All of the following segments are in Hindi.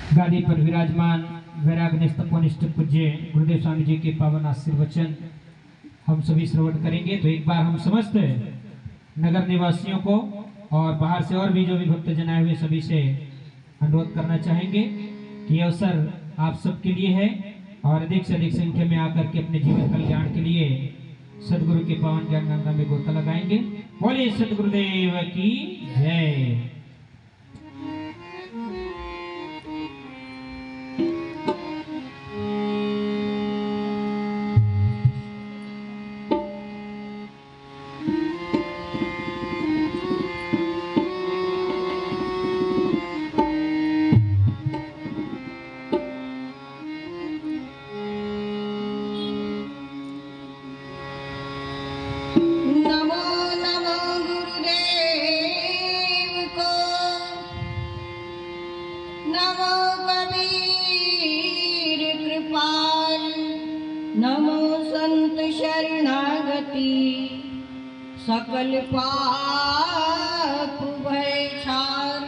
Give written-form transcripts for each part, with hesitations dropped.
गादी पर विराजमान वैराग्यस्थ उपनिष्ठ पूज्य गुरुदेव स्वामी जी के पावन आशीर्वचन हम सभी श्रवण करेंगे। तो एक बार हम समस्त नगर निवासियों को और बाहर से और भी जो भी भक्तजन आए हुए सभी से अनुरोध करना चाहेंगे कि यह अवसर आप सबके लिए है और अधिक से अधिक संख्या में आकर के अपने जीवन कल्याण के लिए सदगुरु के पावन ज्ञान गंगा में गोता लगाएंगे। बोलिए सदगुरुदेव की जय। नमो संत शरणागति सकल पाप भय छार।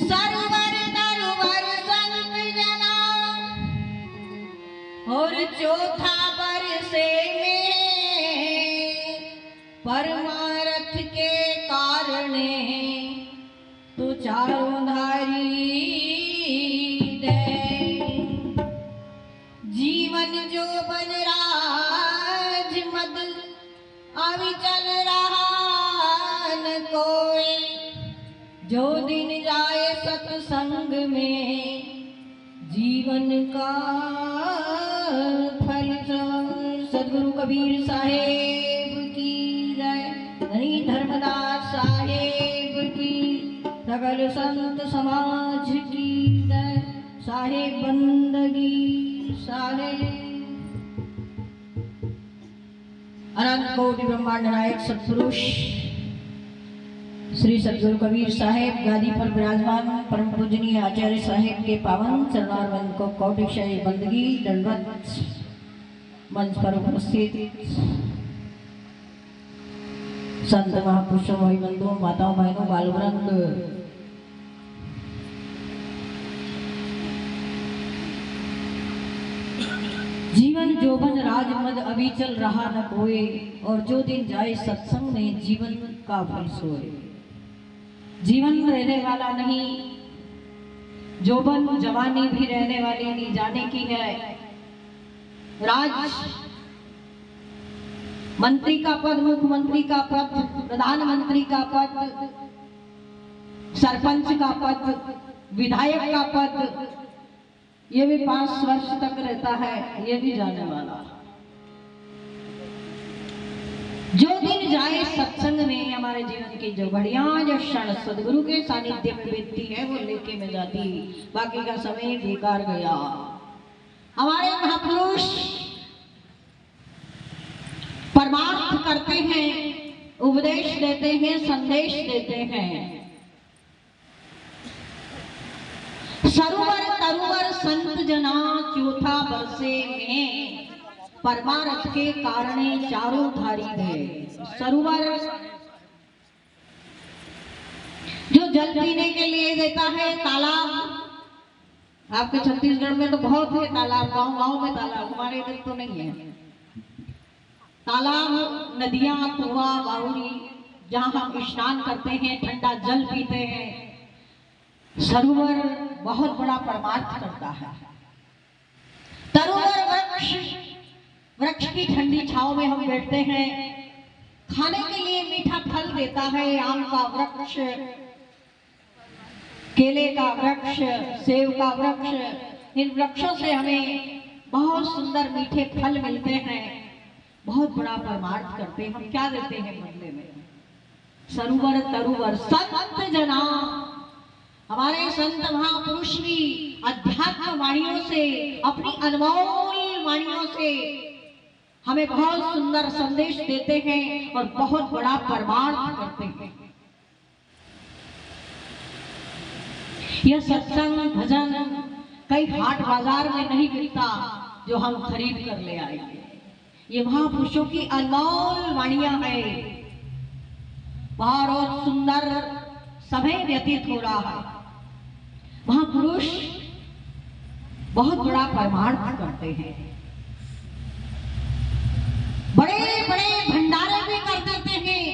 सरवर नरवर संत जना और चौथा बरसे में परमारथ के कारणे तो चारों धारी जो बन राज मद अभी चल रहा न कोई। जो दिन जाए सत्संग में जीवन का फल। सदगुरु कबीर साहेब की जय। धनी धर्मदास साहेब की, सकल संत समाज की जय। साहेब बंदगी साहेब। अनंत कोटि ब्रह्मांड नायक सत्पुरुष श्री सदगुरु कबीर साहेब गादी पर विराजमान परम पूजनीय आचार्य साहेब के पावन चरणारविंद को कोटिशय बंदगी दंडवत। मंच पर उपस्थित संत महापुरुषों भाई बंधुओं माताओं बहनों बालवृंद, जीवन जोबन राजमद अभी चल रहा न कोई। और जो दिन जाए सत्संग में जीवन का फल सोए। जीवन रहने वाला नहीं, जोबन जवानी भी रहने वाली नहीं जाने की है। राज मंत्री का पद, मुख्यमंत्री का पद, प्रधानमंत्री का पद, सरपंच का पद, विधायक का पद, ये भी 5 वर्ष तक रहता है, ये भी जाने वाला। जो दिन जाए सत्संग में हमारे जीवन की जो बढ़िया जो क्षण सदगुरु के सानिध्य में बीतती है वो लेके में जाती, बाकी का समय बेकार गया। हमारे महापुरुष परमार्थ करते हैं, उपदेश देते हैं, संदेश देते हैं। सरोवर तरुवर संत जना चौथा बरसे में परमारथ के कारणे चारों धारी है। सरोवर जो जल पीने के लिए देता है, तालाब आपके छत्तीसगढ़ में तो बहुत है तालाब, गांव गांव में तालाब, हमारे इधर तो नहीं है। तालाब, नदियां, कुआं, बावड़ी जहां हम स्नान करते हैं, ठंडा जल पीते हैं। सरोवर बहुत बड़ा परमार्थ करता है। तरुवर वृक्ष, वृक्ष की ठंडी छांव में हम बैठते हैं। खाने के लिए मीठा फल देता है। आम का वृक्ष, केले का वृक्ष, सेब का वृक्ष, इन वृक्षों से हमें बहुत सुंदर मीठे फल मिलते हैं। बहुत बड़ा परमार्थ करते हैं। हम क्या देते हैं बदले में? सरोवर तरुवर संत जना, हमारे संत महापुरुष भी अध्यात्म वाणियों से, अपनी अनमोल वाणियों से हमें बहुत सुंदर संदेश देते हैं और बहुत बड़ा परमार्थ करते हैं। यह सत्संग भजन कई हाट बाजार में नहीं मिलता जो हम खरीद कर ले आएंगे। ये महापुरुषों की अनमोल वाणियां हैं। बहुत सुंदर समय व्यतीत हो रहा है। महापुरुष बहुत बड़ा परमार्थ करते हैं, बड़े बड़े भंडारे भी कर देते हैं।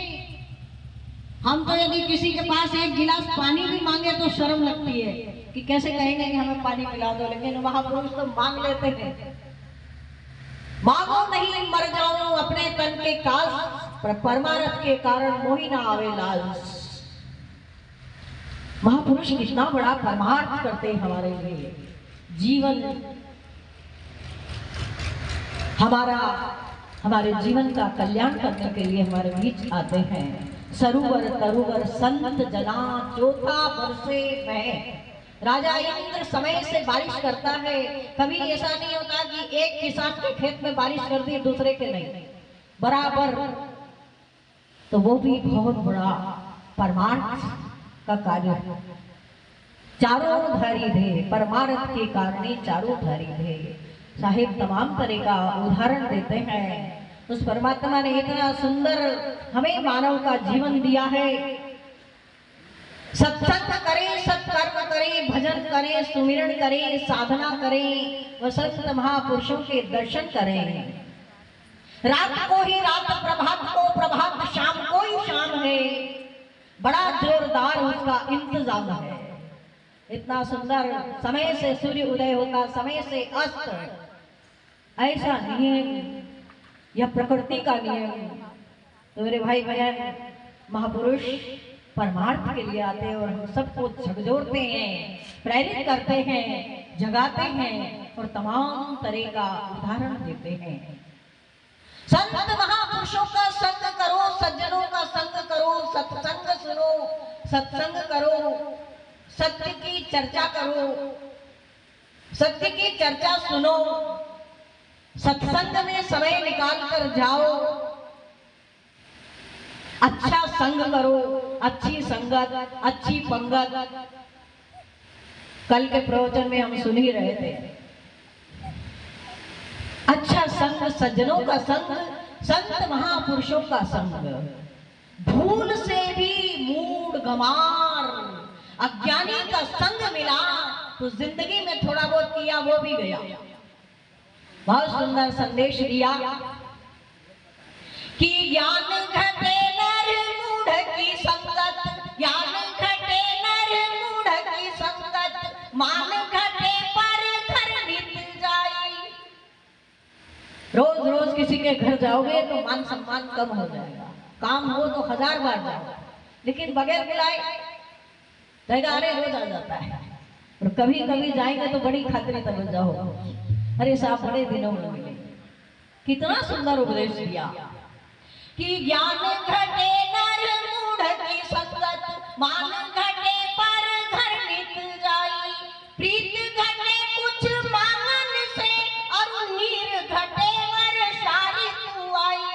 हम तो यदि किसी के पास एक गिलास पानी भी मांगे तो शर्म लगती है कि कैसे कहेंगे कि हमें पानी पिला दो, लेकिन महापुरुष तो मांग लेते हैं। मांगो नहीं मर जाऊं अपने तन के काल, पर परमार्थ के कारण मोही ना आवे लाज। महापुरुष कितना बड़ा परमार्थ करते हैं हमारे लिए। जीवन हमारे जीवन का कल्याण करने के लिए हमारे बीच आते हैं। सरोवर तरुवर संत जना चौथा बरसे में। राजा इंद्र समय से बारिश करता है, कभी ऐसा नहीं होता कि एक किसान के खेत में बारिश कर दी दूसरे के नहीं, बराबर। तो वो भी बहुत बड़ा परमार्थ का कार्य है। चारों धारी थे परमार्थ के कारण, चारों धारी थे। साहिब तमाम तरह का उदाहरण देते हैं। उस परमात्मा ने इतना सुंदर हमें मानव का जीवन दिया है। सत्संग करें, सत्कर्म करें, भजन करें, सुमिरन करें, साधना करें, व संत महापुरुषों के दर्शन करें। रात को ही रात, प्रभात को प्रभात, शाम को ही शाम है। बड़ा जोरदार उसका इंतजाम है। इतना सुंदर समय से सूर्य उदय होता, समय से अस्त। ऐसा नियम, यह प्रकृति का नियम। तो मेरे भाई बहन, महापुरुष परमार्थ के लिए आते हैं और हम सबको झकझोरते हैं, प्रेरित करते हैं, जगाते हैं और तमाम तरह का उदाहरण देते हैं। संत महापुरुषों का संग करो, सज्जनों का संग करो, सत्संग सुनो, सत्संग करो, सत्य की चर्चा करो, सत्य की चर्चा सुनो, सत्संग में समय निकाल कर जाओ, अच्छा संग करो, अच्छी संगत, अच्छी पंगत। कल के प्रवचन में हम सुन ही रहे थे। अच्छा संग, सज्जनों का संग, संत महापुरुषों का संग। भूल से भी मूड गमार, अज्ञानी का संग मिला तो जिंदगी में थोड़ा बहुत किया वो भी गया। बहुत सुंदर संदेश दिया कि ज्ञान घटे नर मूढ़ की संगत, ज्ञान घटे नर मूढ़ की संगत, मान घटे पर घर नित जाई। रोज रोज किसी के घर जाओगे तो मान सम्मान कम हो जाएगा। काम हो तो 1000 बार जाओ, लेकिन बगैर बुलाए अरे रोज आ जाता है। और कभी कभी जाएंगे तो बड़ी खातिरी तब जाओ, अरे साहब बड़े दिनों में मिले। कितना सुंदर उपदेश दिया कि ज्ञान घटे नर मूढ़ की संगत, मान घटे पर घर नित जाई। प्रीत घटे कुछ मांगन से, और नीर घटे वर्षा ऋतु आई।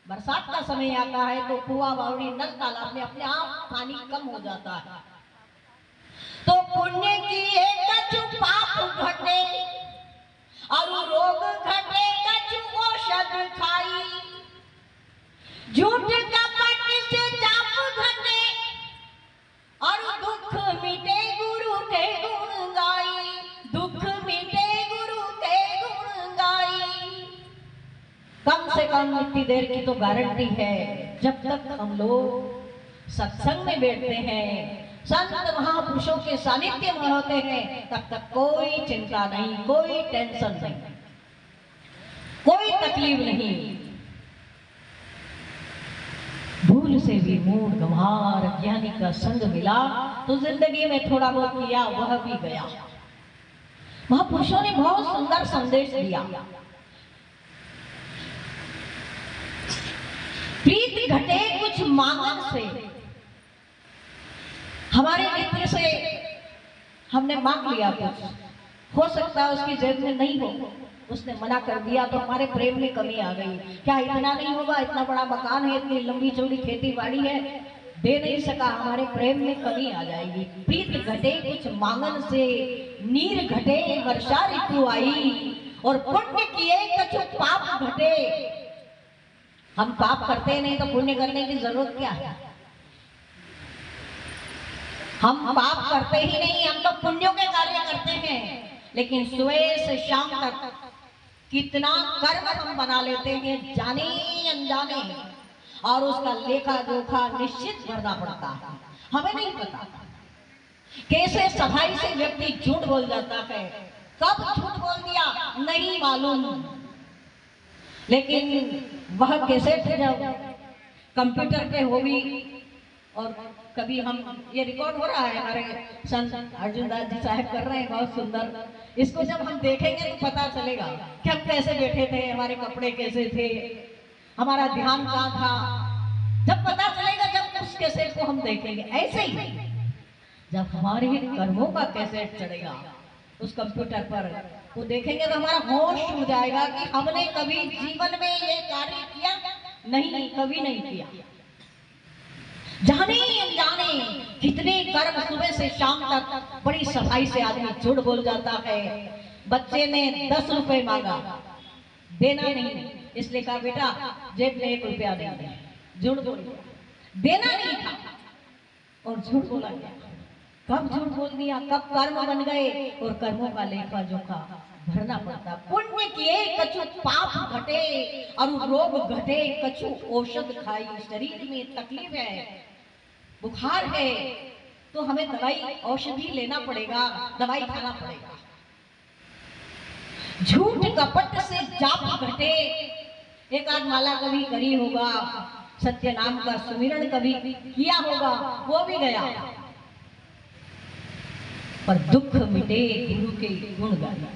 बरसात का समय आता है तो कुआं बावड़ी नल तालाब में अपने आप पानी कम हो जाता है। तो पुण्य किए कछु पाप घटे, और रोग घटे कछु औषध खाई। झूठ कपट से जाप घटे, और दुख मिटे गुरु के गुण गाई। दुख मिटे गुरु के गुण गाई। कम से कम इतनी देर की तो गारंटी है, जब तक हम लोग सत्संग में बैठते हैं, संत महापुरुषों के सानिध्य में होते हैं, तब तक कोई चिंता नहीं, कोई टेंशन नहीं, कोई तकलीफ नहीं। भूल से भी मूड गंवार, ज्ञानी का संग मिला तो जिंदगी में थोड़ा बहुत किया वह भी गया। महापुरुषों ने बहुत सुंदर संदेश दिया। प्रीत घटे कुछ मांगन से। हमारे मित्र से हमने मांग लिया कुछ, हो सकता है उसकी जेब में नहीं हो, उसने मना कर दिया तो हमारे प्रेम में कमी आ गई। क्या इतना नहीं होगा? इतना बड़ा मकान है, इतनी लंबी चौड़ी खेती बाड़ी है, दे नहीं सका, हमारे प्रेम में कमी आ जाएगी। प्रीत घटे कुछ मांगन से, नीर घटे वर्षा ऋतु आई। और पुण्य किए कछु पाप घटे। हम पाप करते नहीं तो पुण्य करने की जरूरत क्या है? हम पाप करते ही नहीं, हम तो पुण्यों के कार्य करते हैं, लेकिन सुबह से शाम तक कितना कर्म हम बना लेते हैं जाने अनजाने, और उसका लेखा जोखा निश्चित भरना पड़ता है। हमें नहीं पता कैसे सफाई से व्यक्ति झूठ बोल जाता है, कब झूठ बोल दिया नहीं मालूम, लेकिन वह कैसेट जब कंप्यूटर पे होगी, और कभी हम ये रिकॉर्ड हो रहा है, हमारे संत अर्जुन दास जी साहब कर रहे हैं बहुत सुंदर, इसको जब हम देखेंगे तो पता चलेगा कि हम कैसे बैठे थे, हमारे कपड़े कैसे थे, हमारा ध्यान कहाँ था, जब पता चलेगा जब उस कैसेट को हम देखेंगे। ऐसे ही जब हमारे कर्मों का कैसेट चढ़ेगा उस कंप्यूटर पर, तो देखेंगे तो हमारा होश उड़ जाएगा कि हमने कभी जीवन में ये कार्य किया नहीं, कभी नहीं किया। जाने अनजाने कितने कर्म सुबह से शाम तक बड़ी सफाई से आदमी झूठ बोल जाता है। बच्चे ने 10 रुपए मांगा, देना नहीं, इसलिए कहा बेटा जेब में 1 रुपया नहीं दे, झूठ बोल दिया, देना नहीं था और झूठ बोला गया। कब झूठ बोल दिया, कब कर्म बन गए, और कर्मों का लेखा जोखा भरना पड़ता। पुण्य किए कछु पाप घटे और रोग घटे कछु औषध खाई। शरीर में तकलीफ है, बुखार है, तो हमें दवाई औषधि लेना पड़ेगा, दवाई खाना पड़ेगा। झूठ कपट से जाप घटे, एक आध माला कभी करी होगा, सत्य नाम का सुमिरन कभी किया होगा, वो भी गया, पर दुख मिटे गुरु के गुण गाया।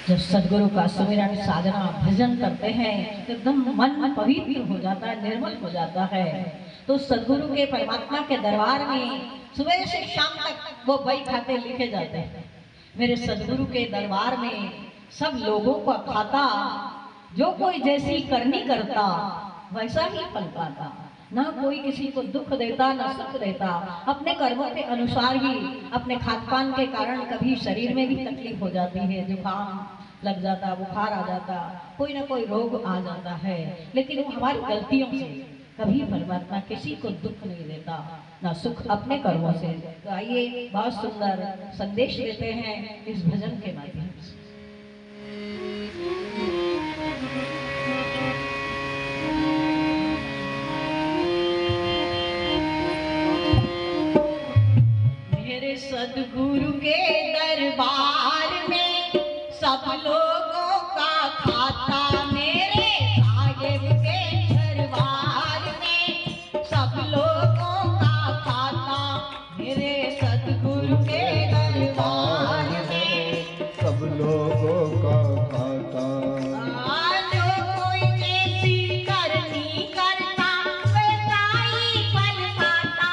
जब सदगुरु का सुमिरन साधना भजन करते हैं तो एकदम मन पवित्र हो जाता है, निर्मल हो जाता है। तो सदगुरु के परमात्मा के दरबार में सुबह से शाम तक वो बही खाते लिखे जाते हैं। मेरे सदगुरु के दरबार में सब लोगों का खाता, जो कोई जैसी करनी करता वैसा ही फल पाता। ना कोई किसी को दुख देता ना सुख देता, अपने कर्मों के अनुसार ही। अपने खान-पान के कारण कभी शरीर में भी तकलीफ हो जाती है, जुकाम लग जाता, बुखार आ जाता, कोई ना कोई रोग आ जाता है, लेकिन वो हमारी गलतियों से। कभी परमात्मा किसी को दुख नहीं देता ना सुख, अपने कर्मों से। तो आइए बहुत सुंदर संदेश देते हैं इस भजन के माध्यम से। मेरे सदगुरु के दरबार में सब लोगों का खाता, मेरे साहिब के दरबार में सब लोगों का खाता, मेरे सदगुरु के दरबार में सब लोगों का खाता। जो कोई ऐसी करनी करता वैसा ही फल पाता,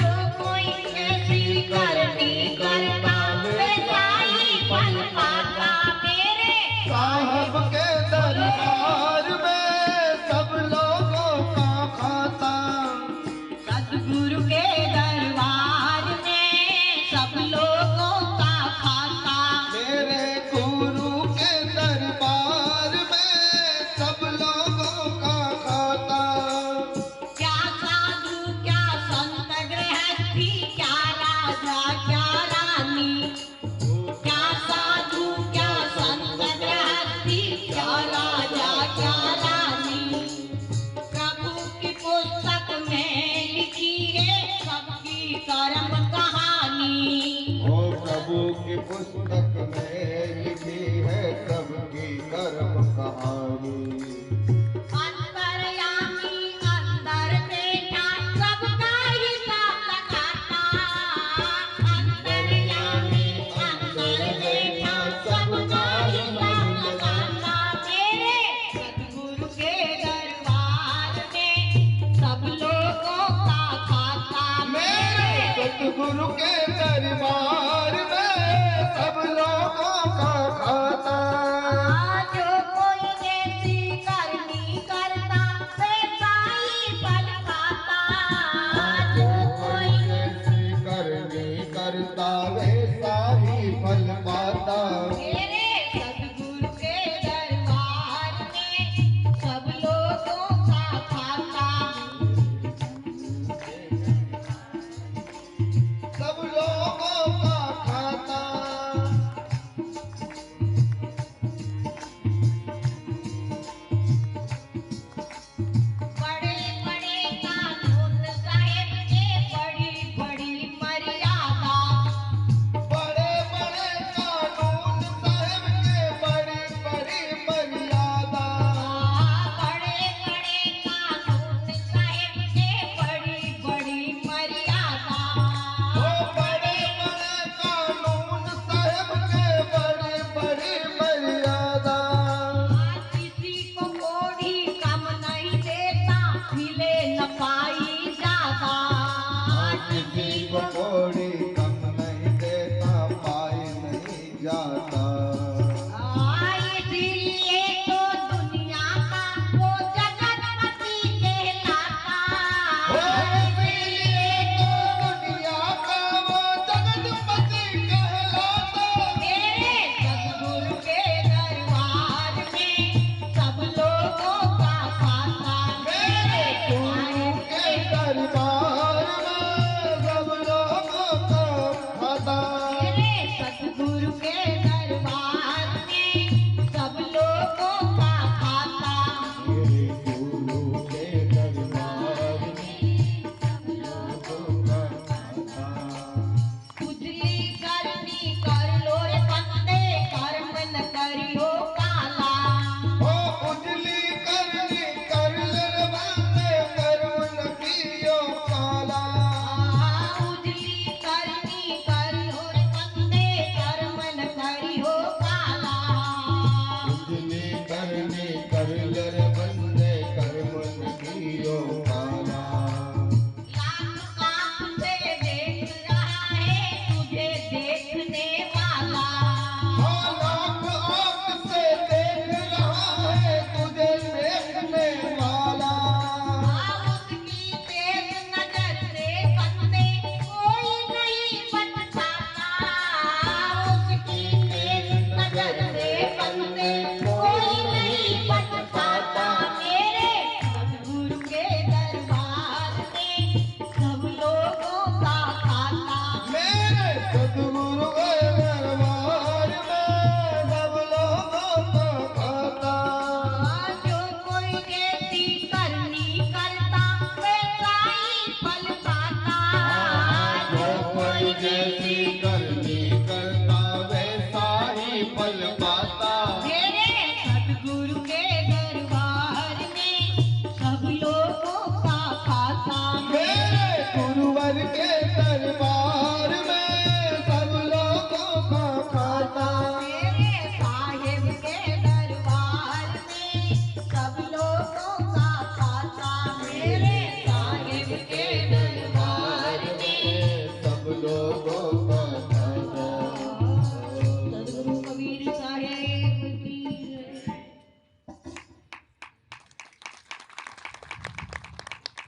जो कोई ऐसी करनी करता वैसा ही फल पाता। मेरे साहब के दरबार में सब लोगों का खाता, सदगुरु के दरबार में सब लोगों का खाता, मेरे गुरु के दरबार में सब लोगों का खाता। क्या साधु क्या संत गृहस्थी, क्या राजा क्या रानी, क्या साधु क्या संत गृहस्थी, क्या राजा क्या रानी। प्रभु की पुस्तक में लिखी है सबकी कर्म कहानी, ओ प्रभु की पुस्तक में लिखी है सबकी कर्म कहानी। अंतर्यामी अंदर बैठा सबका हिसाब लगाता, अंतर्यामी अंदर बैठा सबका हिसाब लगाता। मेरे सदगुरु के दरबार में सब लोगों का खाता, मेरे सतगुरु के दरबार में सब लोगों का खाता। जो कोई ऐसी करनी करता वैसा ही फल पाता, जो कोई जैसी करनी करता वैसा ही फल पाता। मेरे सदगुरु के दरबार में सब लोगों का खाता। दरबार में सब लोगों का खाता। मेरे साहिब के दरबार में सब लोगों का खाता। मेरे साहिब के दरबार में सब लोगों का खाता। सदगुरु कबीर साहेब की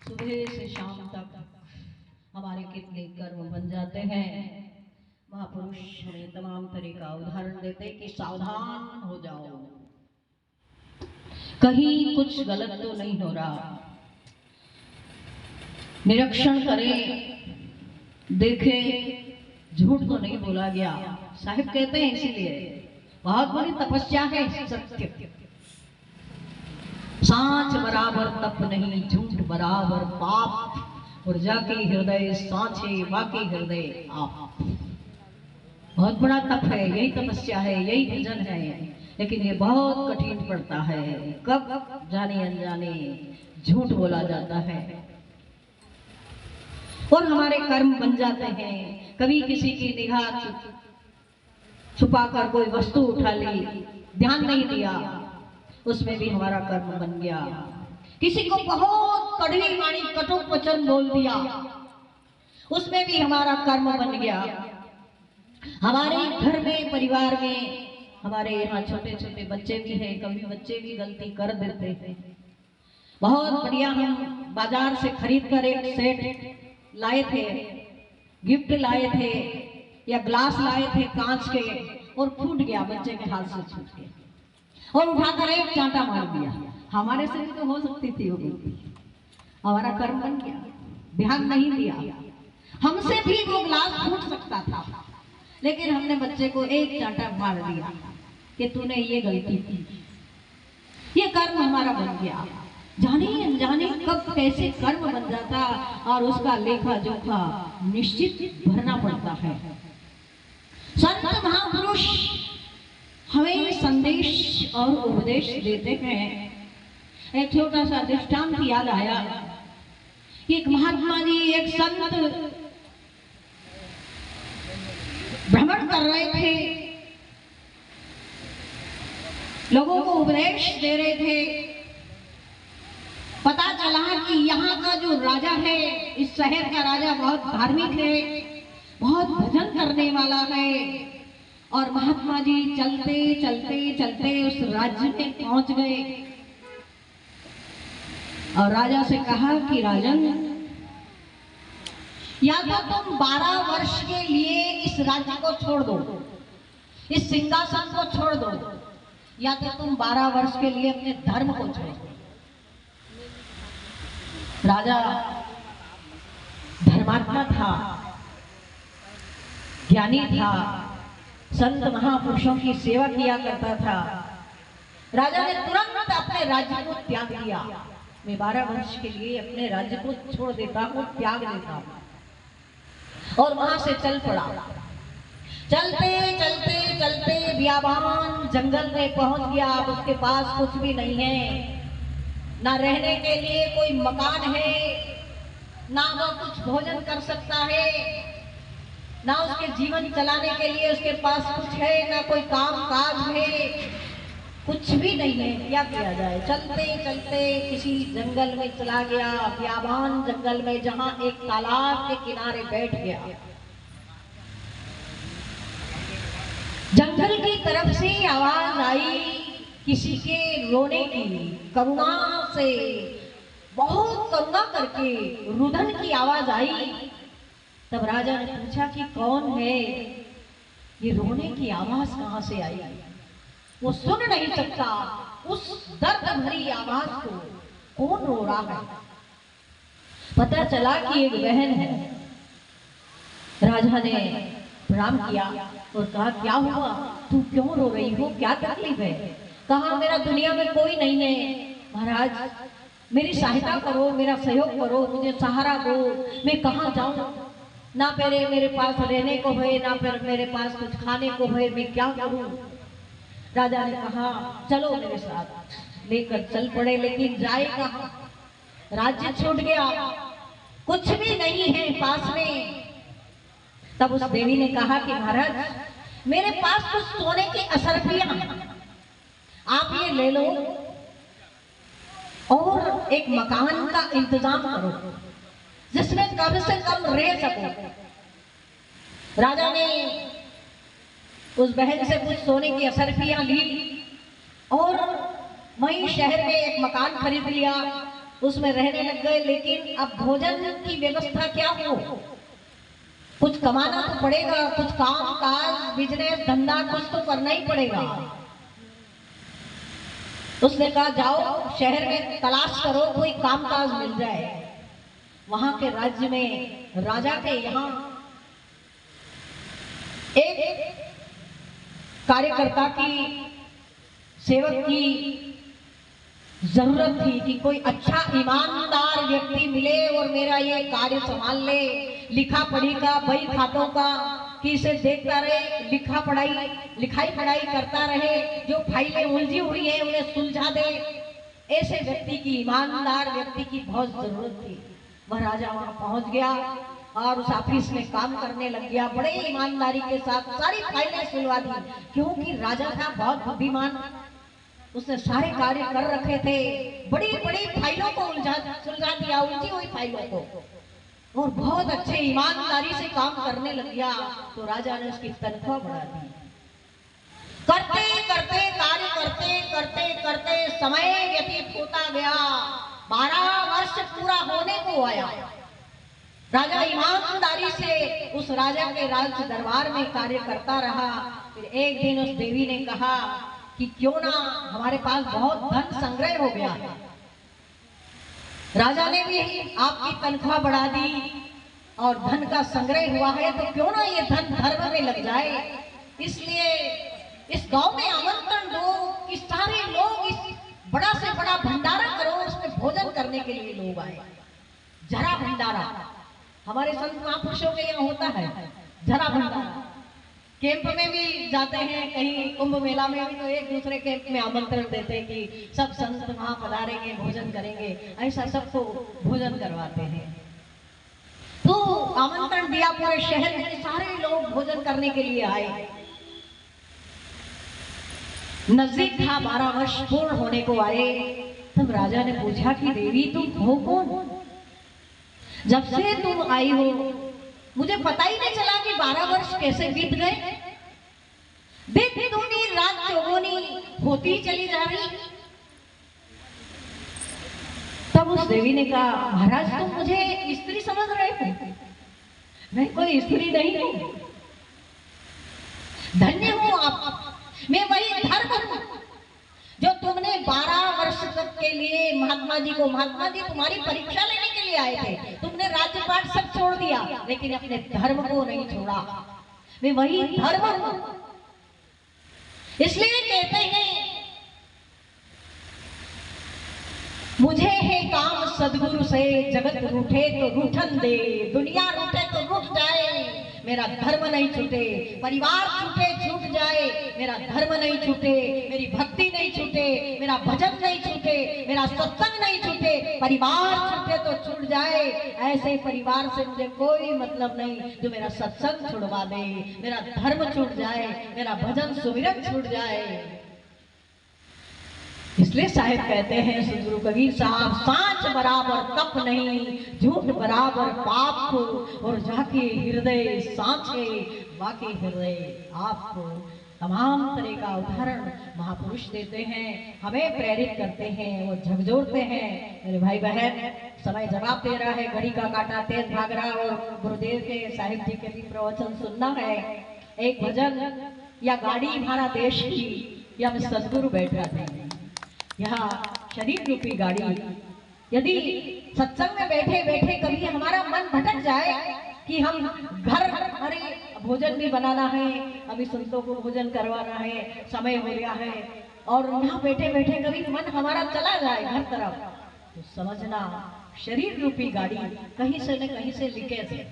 सुबह से शाम तक हमारे कितने कर्म बन जाते हैं। महापुरुष हमें तमाम तरह का उदाहरण देते हैं कि सावधान हो जाओ, कहीं कुछ गलत तो नहीं हो रहा। निरीक्षण करें, देखें, झूठ तो नहीं बोला गया। साहिब कहते हैं इसीलिए बहुत बड़ी तपस्या है सत्य। सांच बराबर तप नहीं, झूठ बराबर पाप। और जाके हृदय सांचे, बाकी हृदय आप। बहुत बड़ा तप है, यही तपस्या है, यही भजन है। लेकिन ये बहुत कठिन पड़ता है। कब जाने अनजाने झूठ बोला जाता है और हमारे कर्म बन जाते हैं। कभी किसी की निगाह छुपा कर कोई वस्तु उठा ली, ध्यान नहीं दिया, उसमें भी हमारा कर्म बन गया। किसी को बहुत कड़वी वाणी कटु वचन बोल दिया, उसमें भी हमारा कर्म बन गया। हमारे घर में, परिवार में, हमारे यहाँ छोटे छोटे बच्चे भी हैं, कभी बच्चे भी गलती कर देते हैं। बहुत बढ़िया हम बाजार से खरीद कर एक सेट लाए थे, गिफ्ट लाए थे या ग्लास लाए थे कांच के, और फूट गया, बच्चे के हाथ से छूट गया और उठाकर एक चांटा मार दिया। हमारे से भी तो हो सकती थी वो गलती, हमारा कर्म बन गया, ध्यान नहीं दिया। हमसे भी वो ग्लास फूट सकता था, लेकिन हमने बच्चे को एक चांटा मार दिया कि तूने ये गलती की। ये कर्म हमारा बन गया। जाने अनजाने कब कैसे कर्म बन जाता और उसका लेखा जोखा निश्चित भरना पड़ता है। संत महापुरुष हमें संदेश और उपदेश देते हैं। एक छोटा सा दृष्टांत याद आया। एक महात्मा जी, एक संत भ्रमण कर रहे थे, लोगों को उपदेश दे रहे थे। पता चला कि यहाँ का जो राजा है, इस शहर का राजा बहुत धार्मिक है, बहुत भजन करने वाला है। और महात्मा जी चलते चलते चलते उस राज्य में पहुंच गए और राजा से कहा कि राजन, या तो तुम 12 वर्ष के लिए इस राज्य को छोड़ दो, इस सिंहासन को छोड़ दो, या तो तुम 12 वर्ष के लिए अपने धर्म को छोड़ दो। राजा धर्मात्मा था, ज्ञानी था, संत महापुरुषों की सेवा किया करता था। राजा ने तुरंत अपने राज्य को त्याग दिया। मैं 12 वर्ष के लिए अपने राज्य को छोड़ देता हूँ, त्याग देता हूँ। और वहां से चल पड़ा। चलते चलते चलते बियाबान जंगल में पहुंच गया। अब उसके पास कुछ भी नहीं है, ना रहने के लिए कोई मकान है, ना वो कुछ भोजन कर सकता है, ना उसके जीवन चलाने के लिए उसके पास कुछ है, ना कोई काम काज है, कुछ भी नहीं है। क्या किया जाए? चलते चलते किसी जंगल में चला गया, बियाबान जंगल में, जहां एक तालाब के किनारे बैठ गया। जंगल की तरफ से आवाज आई किसी के रोने की, करुणा से, बहुत करुणा करके रुदन की आवाज आई। तब राजा ने पूछा कि कौन है, ये रोने की आवाज कहां से आई? वो सुन नहीं सकता उस दर्द भरी आवाज को, कौन रो रहा है। पता चला कि एक बहन है। राजा ने प्रणाम किया और कहा, क्या हुआ, तू क्यों रो रही हो, क्या तकलीफ है? कहा, मेरा दुनिया में कोई नहीं है महाराज, मेरी सहायता करो, मेरा सहयोग करो, मुझे सहारा दो, मैं कहाँ जाऊं, ना मेरे पास रहने को है, ना फिर मेरे पास कुछ खाने को है, मैं क्या करूं। राजा ने कहा, चलो मेरे साथ। लेकर चल पड़े, लेकिन जाए कहाँ? राज्य छूट गया, कुछ भी नहीं है पास में, तब उस देवी ने कहा कि महाराज मेरे पास कुछ सोने की असरफियां आप ये ले लो और एक मकान का इंतजाम करो जिसमें कम से कम रह सको। राजा ने उस बहन से कुछ सोने की असरफियां ली और वहीं शहर में एक मकान खरीद लिया, उसमें रहने लग गए। लेकिन अब भोजन की व्यवस्था क्या हो, कुछ कमाना तो पड़ेगा, कुछ काम काज बिजनेस धंधा कुछ तो करना ही पड़ेगा। उसने कहा जाओ शहर में तलाश करो कोई काम काज मिल जाए। वहां के राज्य में राजा के यहाँ एक कार्यकर्ता की सेवक की जरूरत थी कि कोई अच्छा ईमानदार व्यक्ति मिले और मेरा ये कार्य संभाल ले, लिखा पढ़ी का बही खातों का कि इसे देखता रहे, लिखाई पढ़ाई करता रहे, जो फाइलें उलझी हुई है उन्हें सुलझा दे। ऐसे व्यक्ति की, ईमानदार व्यक्ति की बहुत जरूरत थी। वह राजा वहां पहुंच गया और उस ऑफिस में काम करने लग गया। बड़े ईमानदारी के साथ सारी फाइलें सुलझा दी, क्योंकि राजा था बहुत बुद्धिमान, उसने सारे कार्य कर रखे थे। बड़ी बड़ी फाइलों को सुलझा दिया, उलझी हुई फाइलों को, और बहुत अच्छे ईमानदारी से काम करने लग गया। तो राजा ने उसकी तनख्वाह बढ़ा दी। करते करते कार्य करते करते करते समय व्यतीत होता गया। 12 वर्ष पूरा होने को आया। राजा ईमानदारी से उस राजा के राज दरबार में कार्य करता रहा। फिर एक दिन उस देवी ने कहा कि क्यों ना, हमारे पास बहुत धन संग्रह हो गया है, राजा ने भी आपकी तनख्वाह बढ़ा दी और धन का संग्रह हुआ है, तो क्यों ना ये धन धर्म में लग जाए। इसलिए इस गांव में आमंत्रण दो कि सारे लोग इस बड़ा से बड़ा भंडारा करो, उसमें भोजन करने के लिए लोग आए। जरा भंडारा हमारे संत महापुरुषों के यहाँ होता है, जरा भंडारा। कैंप में भी जाते हैं, कहीं कुंभ मेला में भी तो एक दूसरे कैंप में आमंत्रण देते हैं कि सब संत वहां पधारेंगे, भोजन करेंगे, ऐसा सबको भोजन करवाते हैं। तो आमंत्रण दिया, पूरे शहर में सारे लोग भोजन करने के लिए आए। नजदीक था 12 वर्ष पूर्ण होने को आए। तब राजा ने पूछा कि देवी तुम हो कौन, जब से तुम आई हो मुझे पता ही नहीं चला कि 12 वर्ष कैसे बीत गए। दिन दूनी रात चौगुनी होती चली जा रही। तब उस देवी ने कहा महाराज तुम मुझे स्त्री समझ रहे हो, मैं कोई स्त्री नहीं हूं, धन्य हूं आप, मैं वही धर्म हूं जो तुमने 12 वर्ष तक के लिए महात्मा जी तुम्हारी परीक्षा लेने के लिए आए थे। तुमने राज्यपाट सब छोड़ दिया, लेकिन अपने धर्म को नहीं छोड़ा। मैं वही धर्म हूं। इसलिए कहते हैं मुझे है काम सदगुरु से, जगत रूठे तो रूठन दे, दुनिया रूठे तो रूठ जाए, मेरा धर्म नहीं छूटे, परिवार छूटे छूट जाए, मेरा धर्म नहीं छूटे, मेरी भक्ति नहीं छूटे, मेरा भजन नहीं छूटे, मेरा सत्संग नहीं छूटे, परिवार छूटे तो छूट जाए। ऐसे परिवार से मुझे कोई मतलब नहीं जो मेरा सत्संग छुड़वा दे, मेरा धर्म छूट जाए, मेरा भजन सुमिरन छूट जाए। इसलिए साहिब कहते हैं सदगुरु कबीर साहब, सांच बराबर तप नहीं, झूठ बराबर पाप को, और जाके हृदय सांचे बाकी हृदय आपको। तमाम तरह का उदाहरण महापुरुष देते हैं, हमें प्रेरित करते हैं, वो झकझोरते हैं। मेरे भाई बहन, समय जवाब दे रहा है, घड़ी का काटा तेज भाग रहा, और गुरुदेव के साहिब जी के भी प्रवचन सुनना है। एक भजन या गाड़ी हमारा देश की, या हम सदगुरु बैठ रहे हैं यहाँ शरीर रूपी गाड़ी। यदि सत्संग में बैठे बैठे कभी हमारा मन भटक जाए कि हम घर, अरे भोजन भी बनाना है, अभी संतों को भोजन करवाना है, समय हो गया है, और यहाँ बैठे बैठे कभी मन हमारा चला जाए घर तरफ, तो समझना शरीर रूपी गाड़ी कहीं से न कहीं से लीकेज है।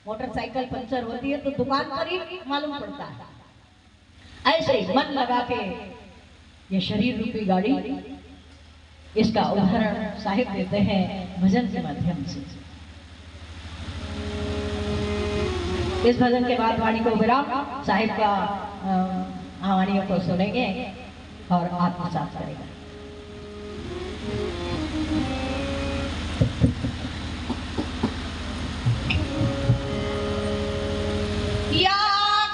मोटरसाइकिल पंचर होती है तो दुकान पर ही मालूम पड़ता है। ऐसे ही मन लगा के ये शरीर रूपी गाड़ी, इसका उदाहरण साहिब देते हैं भजन के माध्यम से। इस भजन के बाद वाणी को विराम, साहिब का वाणियों को सुनेंगे और आत्मसात करेंगे। या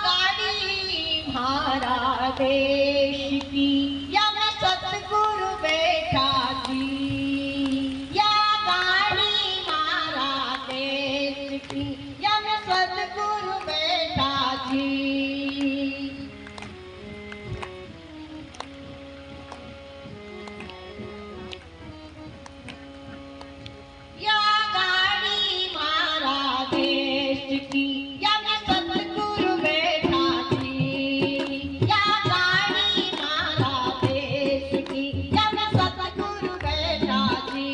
गाड़ी म्हारा देश की, या मैं सतगुरु बैठा जी। या गाड़ी म्हारा देश की, या मैं सतगुरु बैठा जी। या गाड़ी म्हारा देश की, या मैं सतगुरु बैठा जी। या गाड़ी म्हारा देश की, या मैं सतगुरु बैठा जी।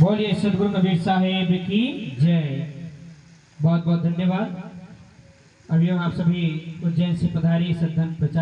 बोलिए सदगुरु कबीर साहेब की जय। बहुत बहुत धन्यवाद। अभी हम आप सभी उज्जैन से पधारी सद्धर्म प्रचार